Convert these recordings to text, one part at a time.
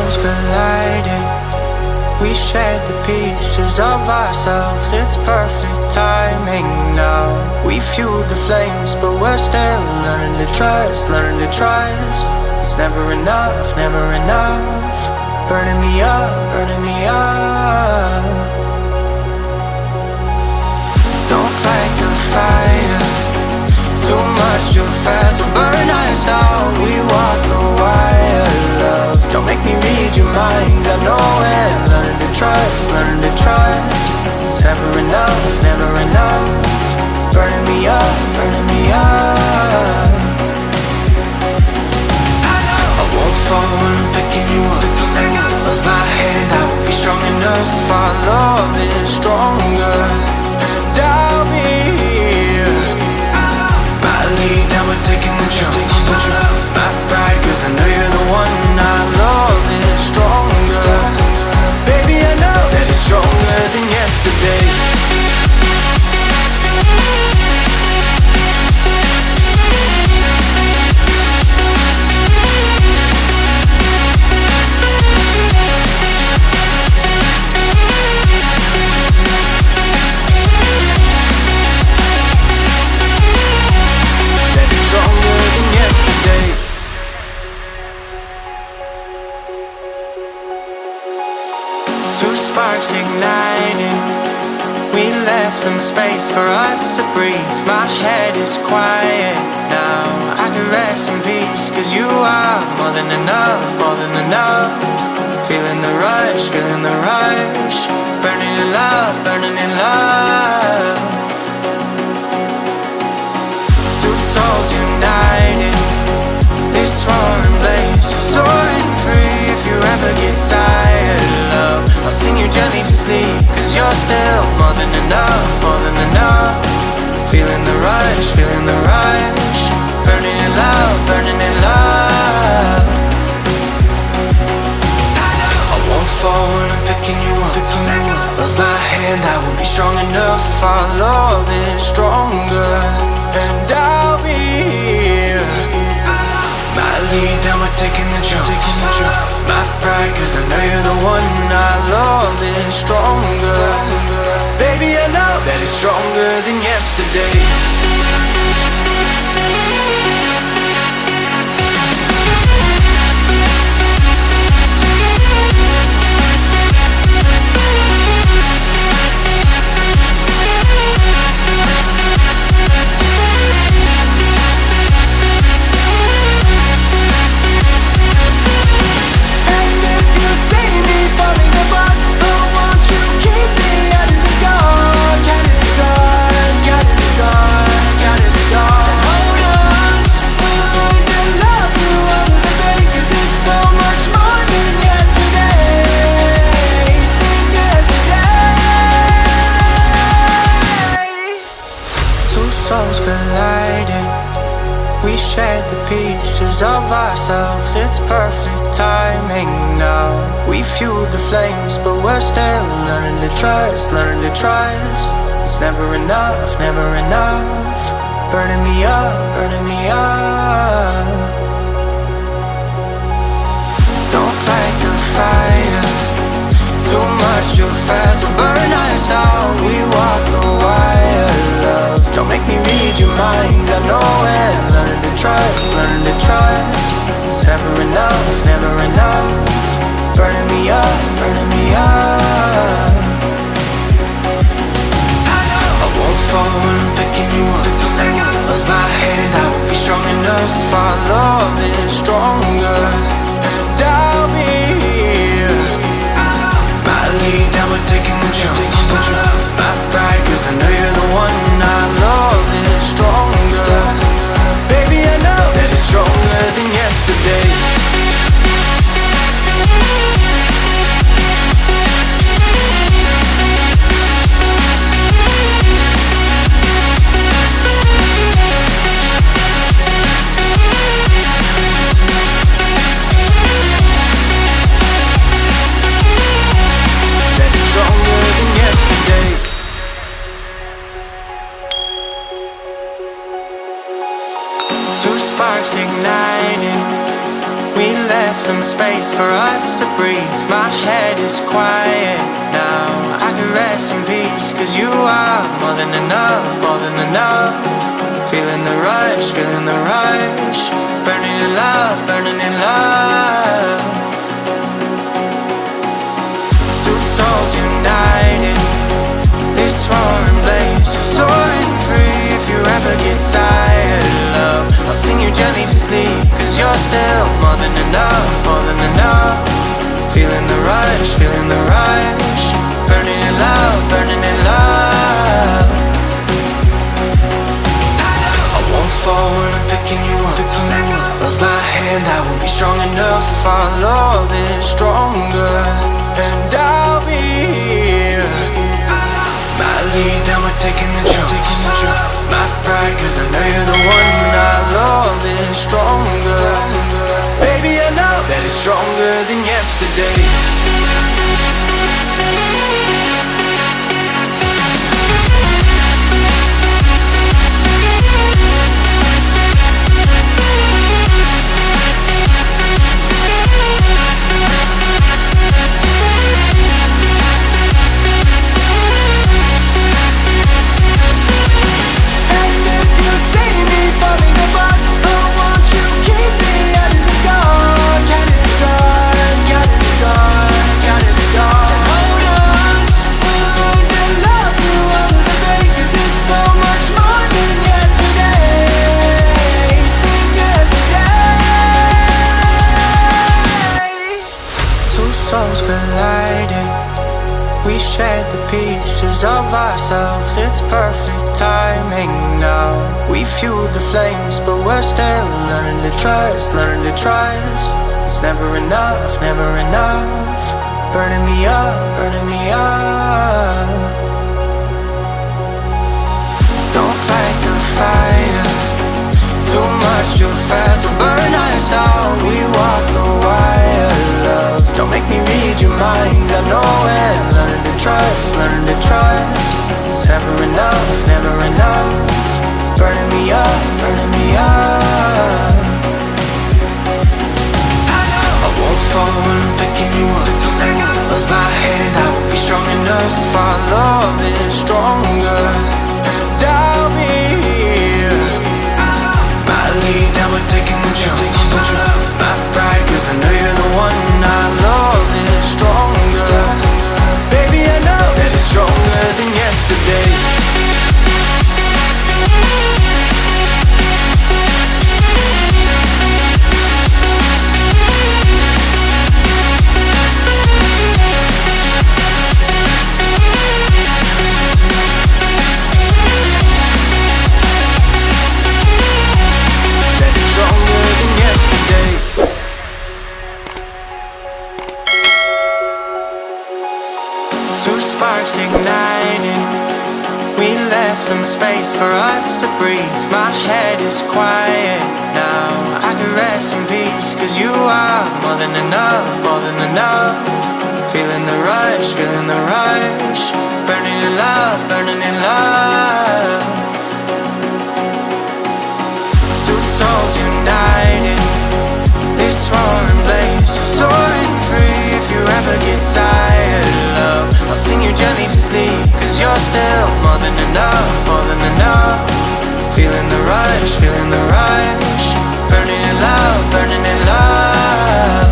souls colliding. We shared the pieces of ourselves. It's perfect timing now. We fueled the flames, but we're still learning to trust, learning to trust. It's never enough, never enough. Burning me up, burning me up. Don't fight the fire, too much too fast will burn us out. We walk the wire, love. Don't make me read your mind, I know it. Learning to trust, learning to trust. It's never enough, never enough. Burning me up, burning me up. I won't fall when I'm picking you up. With my hand I won't be strong enough. Our love is stronger, and I'll be here. My lead, now we're taking the jump. My pride, cause I know you're the one. Our love is stronger. Baby, I know that it's stronger than yesterday. Sparks ignited. We left some space for us to breathe. My head is quiet now. I can rest in peace, cause you are more than enough, more than enough. Feeling the rush, feeling the rush. Burning in love, burning in love. Two souls united. This roaring blaze is soaring free. If you ever get tired, love, I'll sing you gently to sleep, cause you're still more than enough, more than enough. Feeling the rush, feeling the rush. Burning in love, burning in love. I won't fall when I'm picking you up. With my hand I won't be strong enough. Our love is stronger, and I'll be here. My lead, now we're taking the jump. My pride, cause I know you're the one. Our love is stronger. Baby, I know that it's stronger than yesterday. Souls colliding. We shared the pieces of ourselves. It's perfect timing now. We fueled the flames, but we're still learning to trust, learning to trust. It's never enough, never enough. Burning me up, burning me up. Don't fight the fire, too much too fast will burn us out. We walk the wire, love. Don't make me read your mind, I know it. Learning to trust, learning to trust. It's never enough, never enough. Burning me up, burning me up. I won't fall when I'm picking you up. With my hand I won't be strong enough. Our love left some space for us to breathe. My head is quiet now, I can rest in peace, 'cause you are more than enough, more than enough. Feeling the rush, feeling the rush. Burning in love, burning in love. Two souls united, this roaring blaze is soaring free. If you ever get tired of love, I'll sing you gently to sleep, 'cause you're still more than enough, more than enough. Feeling the rush, feeling the rush. Burning in love, burning in love. I won't fall when I'm picking you up. Of my hand, I won't be strong enough. Our love is stronger, and I'll be here. My lead, now we're taking the jump. My pride, 'cause I know you're the one. Our love is stronger. Baby, I know that it's stronger than yesterday. Souls collided, we shared the pieces of ourselves. It's perfect timing now. We fueled the flames, but we're still learning to trust, learning to trust. It's never enough, never enough. Burning me up, burning me up. Don't fight the fire, too much too fast will burn us out. We walk the wire, love. Don't make me read your mind, I know it. Learning to trust, learning to trust. It's never enough, never enough. Burning me up, burning me up. I won't fall when I'm picking you up. Of my hand, I won't be strong enough. Our love is stronger, and I'll be here. My lead, now we're taking the jump. My pride, 'cause I know you're the one. Our love is stronger. Baby, I know that it's stronger than yesterday. That it's stronger than yesterday. Two sparks ignited, we left some space for us to breathe. My head is quiet now, I can rest in peace, 'cause you are more than enough, more than enough. Feeling the rush, feeling the rush. Burning in love, burning in love. Two souls united, this roaring blaze is soaring free. If you ever get tired of love, I'll sing you gently to sleep, 'cause you're still more than enough, more than enough. Feeling the rush, feeling the rush. Burning in love, burning in love.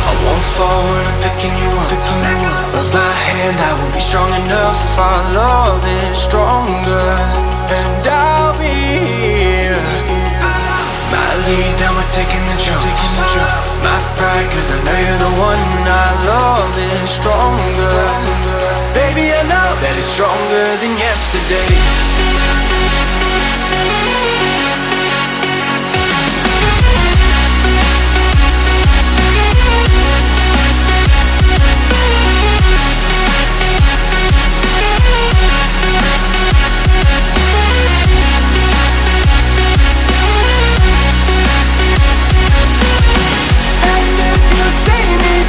I won't fall when I'm picking you up. Of my hand, I won't be strong enough. Our love is stronger, and I'll be here. My lead, now we're taking the jump. My pride, 'cause I know you're the one. Our love is stronger. Baby, I know that it's stronger than yesterday.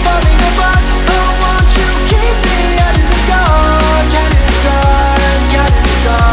Falling apart, oh, won't you keep me out of the dark, out of the dark, out of the dark.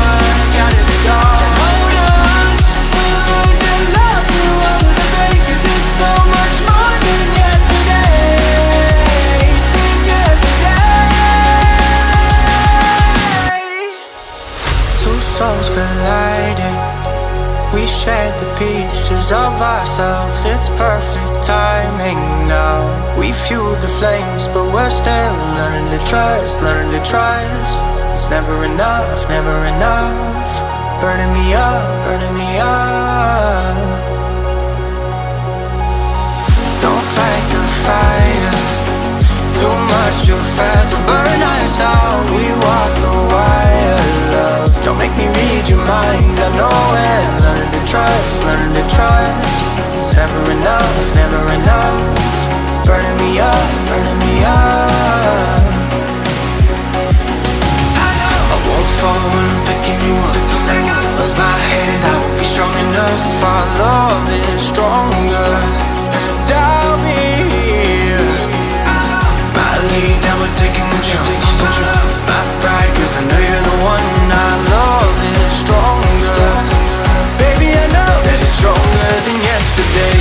perfect timing now. We fueled the flames, but we're still learning to trust, learning to trust. It's never enough, never enough. Burning me up, burning me up. Don't fight the fire, too much too fast will burn us out. We walk the wire, love. Don't make me read your mind. I know it. Learning to trust, learning to trust. It's never enough, never enough. Burning me up, burning me up. I won't fall when I'm picking you up. Of my hand, I won't be strong enough. Our love is stronger, and I'll be here. My lead, now we're taking the jump. My pride, cause I know you're the one. Our love is stronger. Baby, I know that it's stronger than yesterday.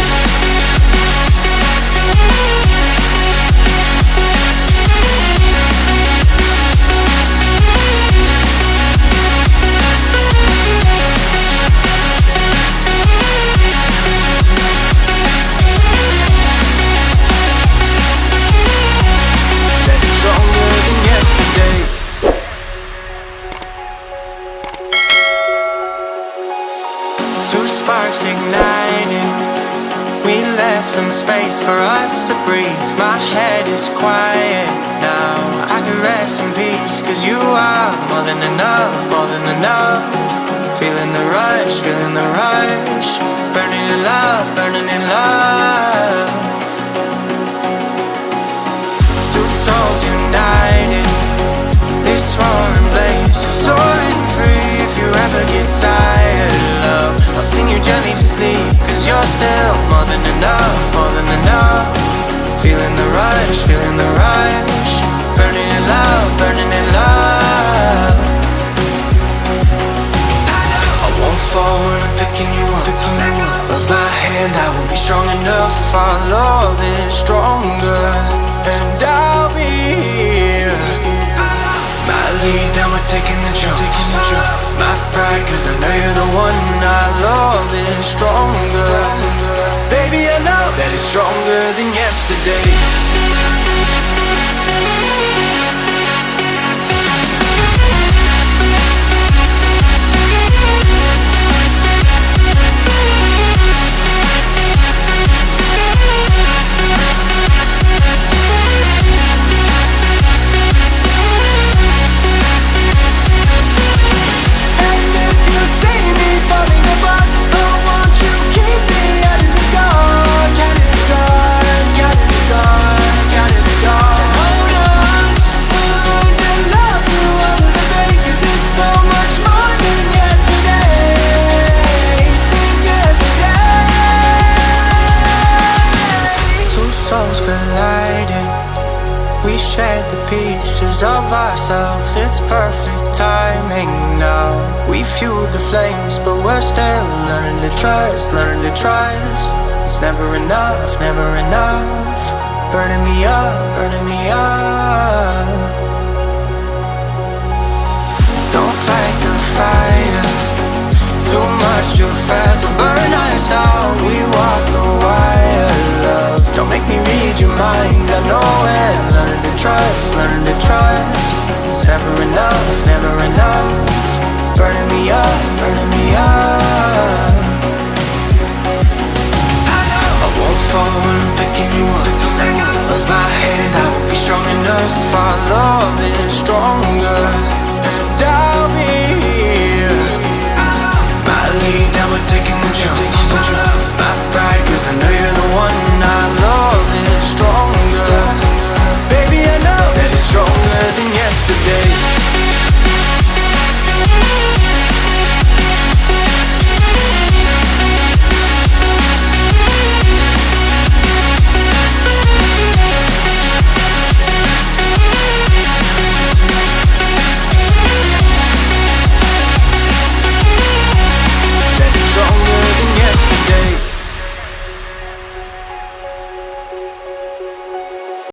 Sparks ignited. We left some space for us to breathe. My head is quiet now. I can rest in peace, cause you are more than enough, more than enough. Feeling the rush, feeling the rush. Burning in love, burning in love. Two souls united. This roaring blaze is soaring free. If you ever get tired, love, I'll sing you gently to sleep, cause you're still more than enough, more than enough. Feeling the rush, feeling the rush. Burning in love, burning in love. I won't fall when I'm picking you up. Of my hand, I won't be strong enough. Our love is stronger, and I'll be here. My lead, now we're taking the jump. My pride, cause I know you're the one. Our love is stronger. Baby, I know that it's stronger than yesterday. We shared the pieces of ourselves. It's perfect timing now. We fueled the flames, but we're still learning to trust, learning to trust. It's never enough, never enough. Burning me up, burning me up. Don't fight the fire, too much too fast.